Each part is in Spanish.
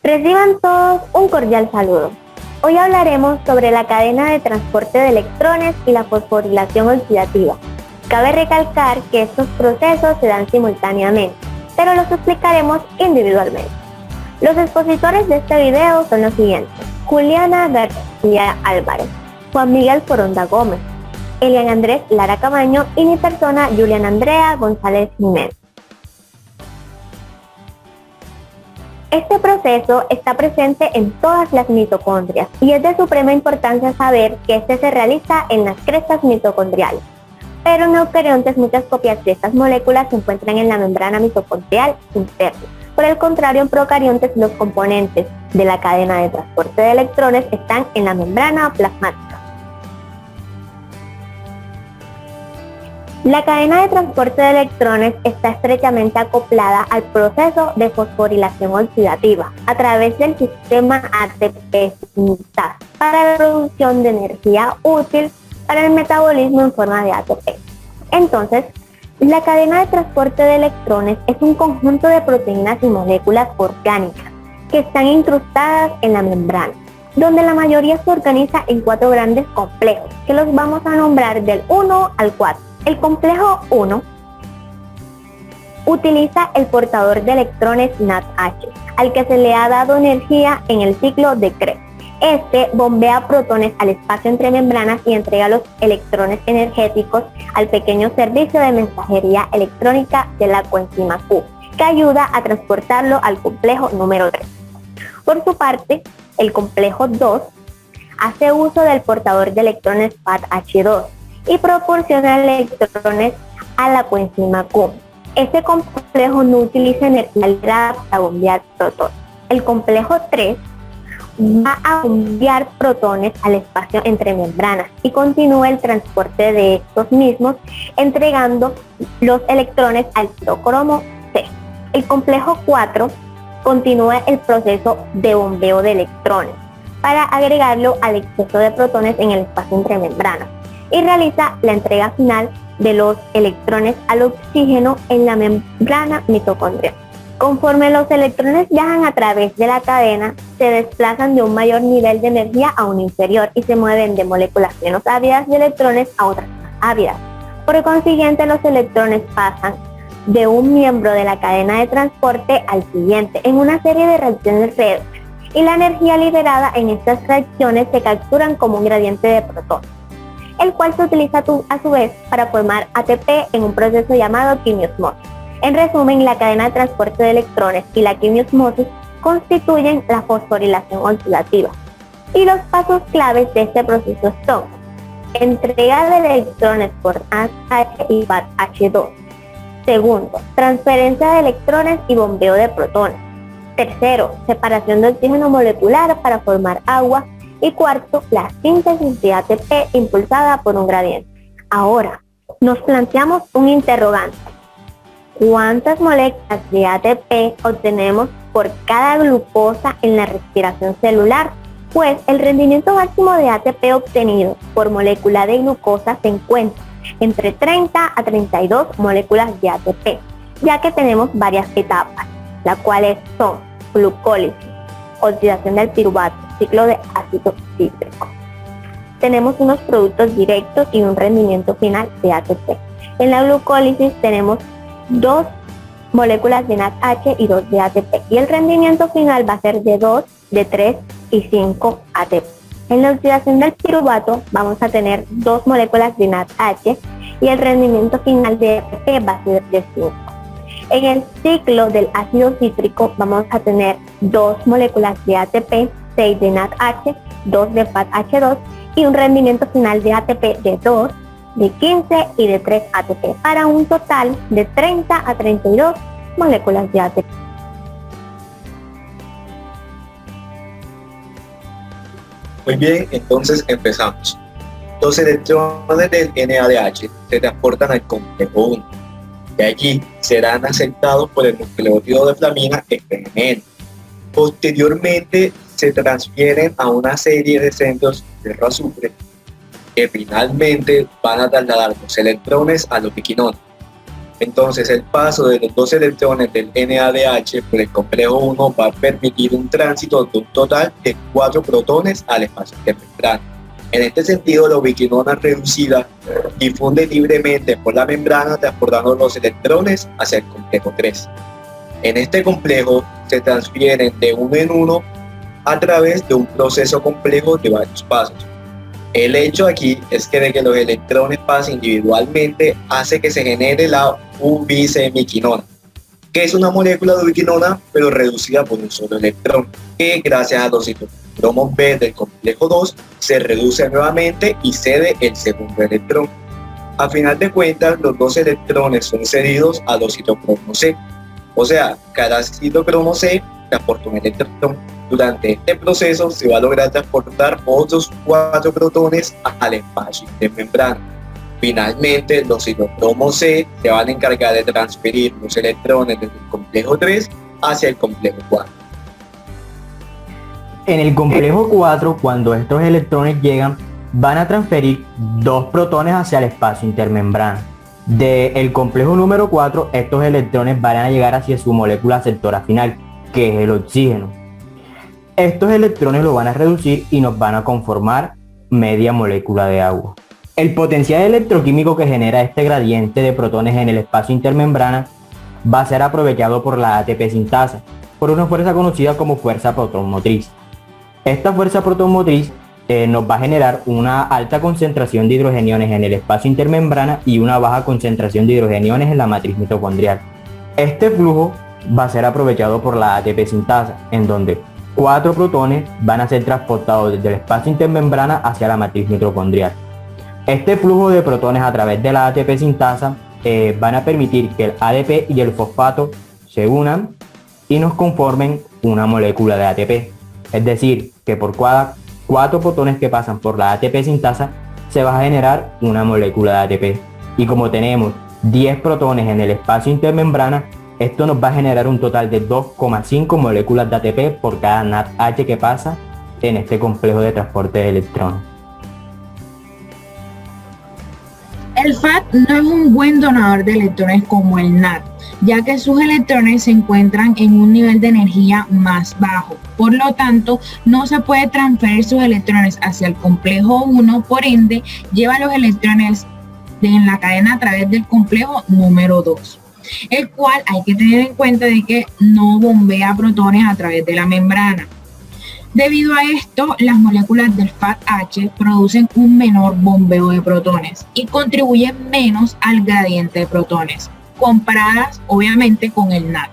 Reciban todos un cordial saludo. Hoy hablaremos sobre la cadena de transporte de electrones y la fosforilación oxidativa. Cabe recalcar que estos procesos se dan simultáneamente, pero los explicaremos individualmente. Los expositores de este video son los siguientes: Juliana García Álvarez, Juan Miguel Foronda Gómez, Elian Andrés Lara Camaño y mi persona Juliana Andrea González Jiménez. Este proceso está presente en todas las mitocondrias y es de suprema importancia saber que este se realiza en las crestas mitocondriales. Pero en eucariontes muchas copias de estas moléculas se encuentran en la membrana mitocondrial interna. Por el contrario, en procariontes los componentes de la cadena de transporte de electrones están en la membrana plasmática. La cadena de transporte de electrones está estrechamente acoplada al proceso de fosforilación oxidativa a través del sistema ATP sintasa para la producción de energía útil para el metabolismo en forma de ATP. Entonces, la cadena de transporte de electrones es un conjunto de proteínas y moléculas orgánicas que están incrustadas en la membrana, donde la mayoría se organiza en 4 grandes complejos, que los vamos a nombrar del 1 al 4. El complejo 1 utiliza el portador de electrones NADH, al que se le ha dado energía en el ciclo de Krebs. Este bombea protones al espacio entre membranas y entrega los electrones energéticos al pequeño servicio de mensajería electrónica de la coenzima Q, que ayuda a transportarlo al complejo número 3. Por su parte, el complejo 2 hace uso del portador de electrones FADH2 y proporciona electrones a la coenzima Q. Este complejo no utiliza energía liberada para bombear protones. El complejo 3 va a bombear protones al espacio entre membranas y continúa el transporte de estos mismos, entregando los electrones al citocromo C. El complejo 4 continúa el proceso de bombeo de electrones para agregarlo al exceso de protones en el espacio entre membranas y realiza la entrega final de los electrones al oxígeno en la membrana mitocondrial. Conforme los electrones viajan a través de la cadena, se desplazan de un mayor nivel de energía a un inferior y se mueven de moléculas menos ávidas de electrones a otras más ávidas. Por consiguiente, los electrones pasan de un miembro de la cadena de transporte al siguiente en una serie de reacciones redox, y la energía liberada en estas reacciones se capturan como un gradiente de protones, el cual se utiliza a su vez para formar ATP en un proceso llamado quimiosmosis. En resumen, la cadena de transporte de electrones y la quimiosmosis constituyen la fosforilación oxidativa. Y los pasos claves de este proceso son: entrega de electrones por NADH y FADH2. Segundo, transferencia de electrones y bombeo de protones. Tercero, separación de oxígeno molecular para formar agua. Y cuarto, la síntesis de ATP impulsada por un gradiente. Ahora, nos planteamos un interrogante: ¿cuántas moléculas de ATP obtenemos por cada glucosa en la respiración celular? Pues el rendimiento máximo de ATP obtenido por molécula de glucosa se encuentra entre 30 a 32 moléculas de ATP, ya que tenemos varias etapas, las cuales son glucólisis, oxidación del piruvato, ciclo de ácido cítrico. Tenemos unos productos directos y un rendimiento final de ATP. En la glucólisis tenemos 2 moléculas de NADH y 2 de ATP, y el rendimiento final va a ser de 2, de 3 y 5 ATP. En la oxidación del piruvato vamos a tener 2 moléculas de NADH y el rendimiento final de ATP va a ser de 5. En el ciclo del ácido cítrico vamos a tener 2 moléculas de ATP, 6 de NADH, 2 de FADH2 y un rendimiento final de ATP de 2, de 15 y de 3 ATP, para un total de 30 a 32 moléculas de ATP. Muy bien, entonces empezamos. Los electrones del NADH se transportan al complejo 1. De allí serán aceptados por el nucleótido de flamina FNN. Posteriormente se transfieren a una serie de centros de azufre que finalmente van a trasladar los electrones a los equinones. Entonces, el paso de los dos electrones del NADH por el complejo 1 va a permitir un tránsito de un total de 4 protones al espacio intermembrana. En este sentido, la ubiquinona reducida difunde libremente por la membrana transportando los electrones hacia el complejo 3. En este complejo se transfieren de uno en uno a través de un proceso complejo de varios pasos. El hecho aquí es que de que los electrones pasen individualmente hace que se genere la ubicemiquinona, que es una molécula de ubiquinona pero reducida por un solo electrón, que gracias a los citocromos B del complejo 2 se reduce nuevamente y cede el segundo electrón. A final de cuentas, los dos electrones son cedidos a los citocromos C, o sea, cada citocromo C transporta un electrón. Durante este proceso se va a lograr transportar otros 4 protones al espacio intermembrana. Finalmente, los citocromos C se van a encargar de transferir los electrones desde el complejo 3 hacia el complejo 4. En el complejo 4, cuando estos electrones llegan, van a transferir 2 protones hacia el espacio intermembrana. Del complejo número 4, estos electrones van a llegar hacia su molécula aceptora final, que es el oxígeno. Estos electrones lo van a reducir y nos van a conformar media molécula de agua. El potencial electroquímico que genera este gradiente de protones en el espacio intermembrana va a ser aprovechado por la ATP sintasa, por una fuerza conocida como fuerza protonmotriz. Esta fuerza protonmotriz nos va a generar una alta concentración de hidrogeniones en el espacio intermembrana y una baja concentración de hidrogeniones en la matriz mitocondrial. Este flujo va a ser aprovechado por la ATP sintasa, en donde 4 protones van a ser transportados desde el espacio intermembrana hacia la matriz mitocondrial. Este flujo de protones a través de la ATP sintasa van a permitir que el ADP y el fosfato se unan y nos conformen una molécula de ATP. Es decir, que por cada 4 protones que pasan por la ATP sintasa se va a generar una molécula de ATP. Y como tenemos 10 protones en el espacio intermembrana, esto nos va a generar un total de 2,5 moléculas de ATP por cada NADH que pasa en este complejo de transporte de electrones. El FAT no es un buen donador de electrones como el NAD, ya que sus electrones se encuentran en un nivel de energía más bajo. Por lo tanto, no se puede transferir sus electrones hacia el complejo 1, por ende, lleva los electrones en la cadena a través del complejo número 2. El cual hay que tener en cuenta de que no bombea protones a través de la membrana. Debido a esto, las moléculas del FAT-H producen un menor bombeo de protones y contribuyen menos al gradiente de protones, comparadas obviamente con el NAD.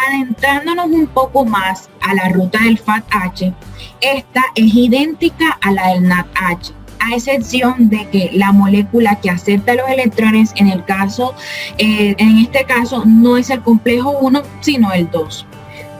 Adentrándonos un poco más a la ruta del FAT-H, esta es idéntica a la del NAD-H, a excepción de que la molécula que acepta los electrones en este caso no es el complejo 1 sino el 2.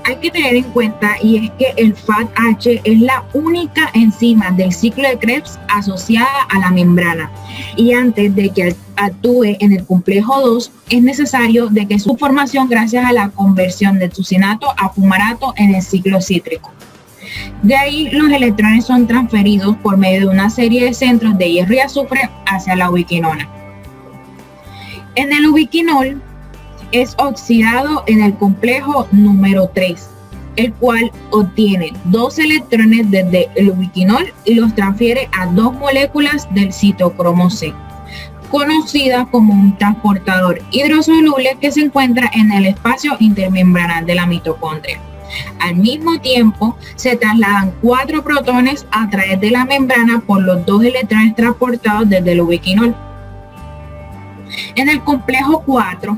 Hay que tener en cuenta y es que el FAT-H es la única enzima del ciclo de Krebs asociada a la membrana y antes de que actúe en el complejo 2 es necesario de que su formación gracias a la conversión del succinato a fumarato en el ciclo cítrico. De ahí los electrones son transferidos por medio de una serie de centros de hierro y azufre hacia la ubiquinona. En el ubiquinol es oxidado en el complejo número 3, el cual obtiene 2 electrones desde el ubiquinol y los transfiere a 2 moléculas del citocromo C, conocida como un transportador hidrosoluble que se encuentra en el espacio intermembranal de la mitocondria. Al mismo tiempo, se trasladan 4 protones a través de la membrana por los 2 electrones transportados desde el ubiquinol. En el complejo 4,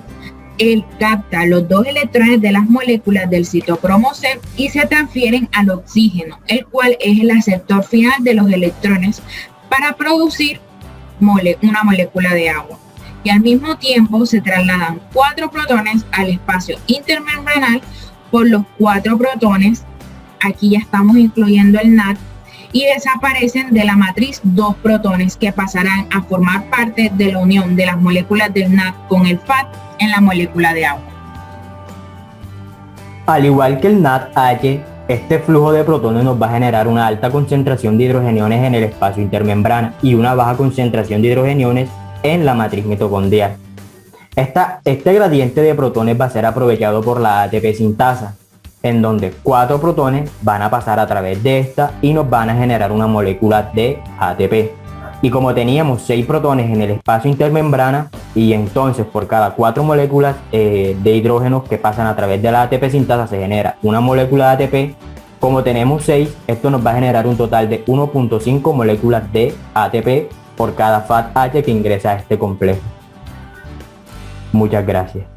él capta los 2 electrones de las moléculas del citocromo C y se transfieren al oxígeno, el cual es el aceptor final de los electrones para producir una molécula de agua. Y al mismo tiempo se trasladan 4 protones al espacio intermembranal por los 4 protones, aquí ya estamos incluyendo el NAD, y desaparecen de la matriz 2 protones que pasarán a formar parte de la unión de las moléculas del NAD con el FAT en la molécula de agua. Al igual que el NADH, este flujo de protones nos va a generar una alta concentración de hidrogeniones en el espacio intermembrana y una baja concentración de hidrogeniones en la matriz mitocondrial. Este gradiente de protones va a ser aprovechado por la ATP sintasa, en donde 4 protones van a pasar a través de esta y nos van a generar una molécula de ATP. Y como teníamos 6 protones en el espacio intermembrana, y entonces por cada 4 moléculas de hidrógeno que pasan a través de la ATP sintasa se genera una molécula de ATP, como tenemos 6, esto nos va a generar un total de 1.5 moléculas de ATP por cada FAT H que ingresa a este complejo. Muchas gracias.